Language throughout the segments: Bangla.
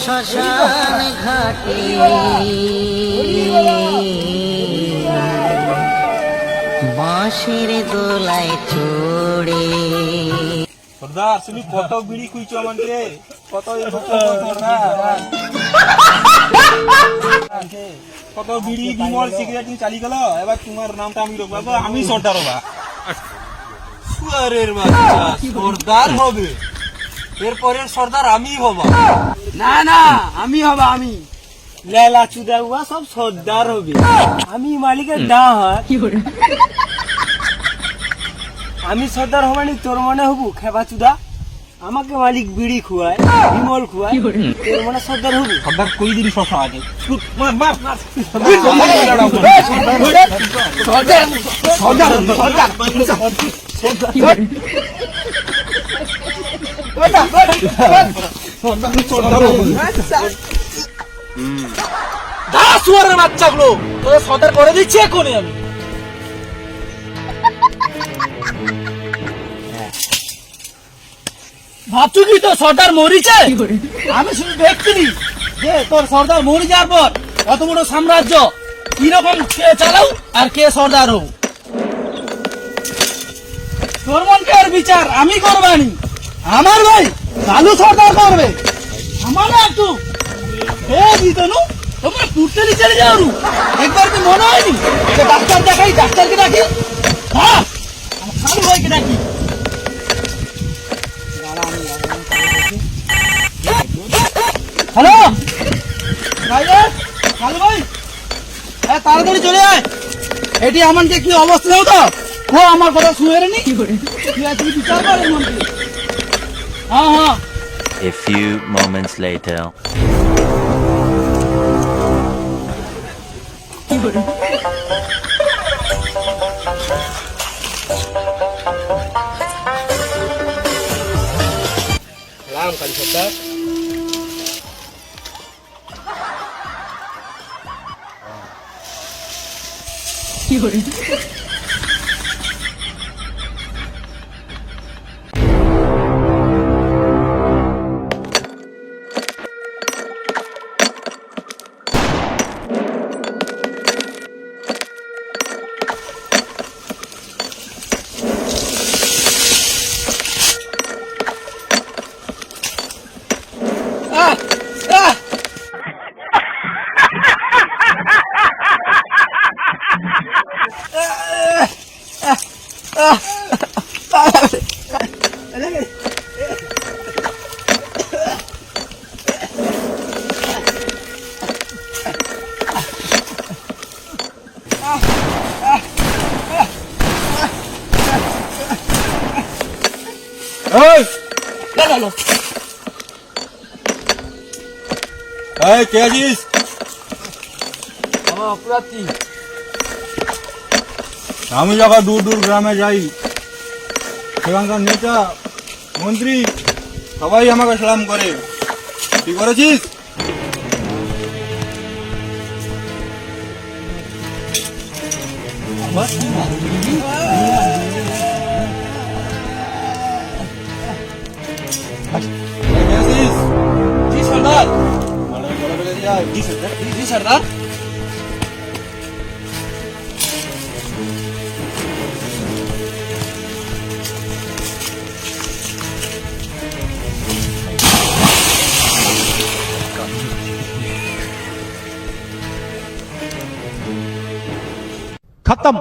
শ্মশান ঘাটে বাঁশের দোলায় চড়ে। সর্দার তুমি কত বিড়ি খুঁজছো আমাকে, কত কত বিড়ি বিমল সিগারেট চালি গেল, এবার তোমার নামটা আমি রাখবো, আমি সর্দার হবা। সুয়ারের বাচ্চা সর্দার হবে, এরপরের সর্দার আমি হবা। না না আমি হবা, আমি লেলা চুদা হুয়া সব সর্দার হবে, আমি মালিকের ডা হয়। আমি সর্দার হবানি তোর মনে হবু খেবা চুদা, আমাকে মালিক বিড়ি খুয়ায় বিমল খুয়ায়, তোর মনে সর্দার হবু? সর্দার কই দিলি শশা আগে বাচ্চাগুলো তোদের সর্দার করে দিচ্ছি এখনই আমি। ভাবছো কি তোর সর্দার মরিছে? আমি শুধু দেখছিনি যে তোর সর্দার মরে যাওয়ার পর কত বড় সাম্রাজ্য কিরকম কে চালাও আর কে সর্দার হোক। তোর মনকে আর বিচার আমি করবানি, আমার ভাই কালু সর্দার করবে। আমার একটু দিতনু তোমরা পুটলি চলে যাও, একবার কি মনে হয়নি যে ডাক্তার দেখাই, ডাক্তারকে ডাকি, হ্যাঁ কালু ভাইকে ডাকি। হ্যালো কালু ভাই, হ্যাঁ তাড়াতাড়ি চলে আয়, এটি আমাকে কি অবস্থা দাও তো, ও আমার কথা শুনে নি তুই আজকে বিচার করেন মন্ত্রী। হ্যাঁ হ্যাঁ। A few moments later. Ram Kali সর্দার, কে আছিস? আমার অপরাধ কি? আমি যখন দূর দূর গ্রামে যাই, সেখানকার নেতা মন্ত্রী সবাই আমাকে সালাম করে, কি করেছিস? জি সর্দার। জি সর্দার। জি সর্দার। खत्म,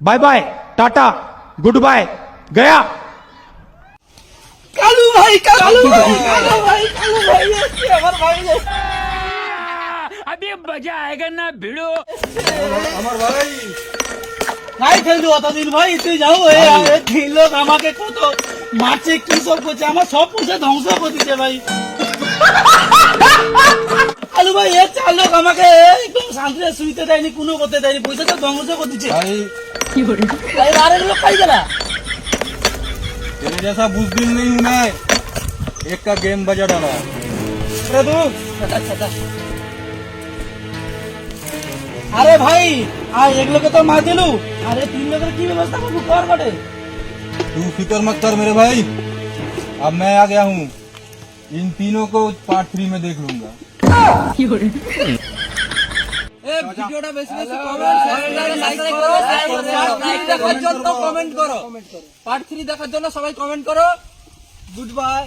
bye bye, tata, goodbye, गया। কালু ভাই, কালু ভাই, কালু ভাই, কালু ভাই, আমার ভাই। अभी मजा आएगा ना भिड़ो। আমার ভাই নাই খেলছো অতদিন ভাই, তুই যাও। তিন লোক আমাকে কত মারছে, কি সব করছে, আমার সব পয়সা ধ্বংস করে দিচ্ছে ভাই। কালু ভাই এ চার লোক আমাকে একদম শান্তিতে শুইতে দেয়নি, কোনো করতে দেয়নি, পয়সা তো ধ্বংস করে দিচ্ছে। भाई আরেক লোক খাই গেলা। तेरे जैसा बुजदिल नहीं हूं मैं, एक का गेम बजा डाला। আরে ভাই আর এক লোকে তো মার দিলু, আরে তিন লোকের কি ব্যবস্থা করবো কর বটে। तू फिक्र मत कर मेरे भाई, अब मैं आ गया हूँ, इन तीनों को पार्ट 3 में देख लूंगा। ভিডিওটা বেশি বেশি কমেন্ট করো, পার্ট 3 দেখার জন্য সবাই কমেন্ট করো। Good bye.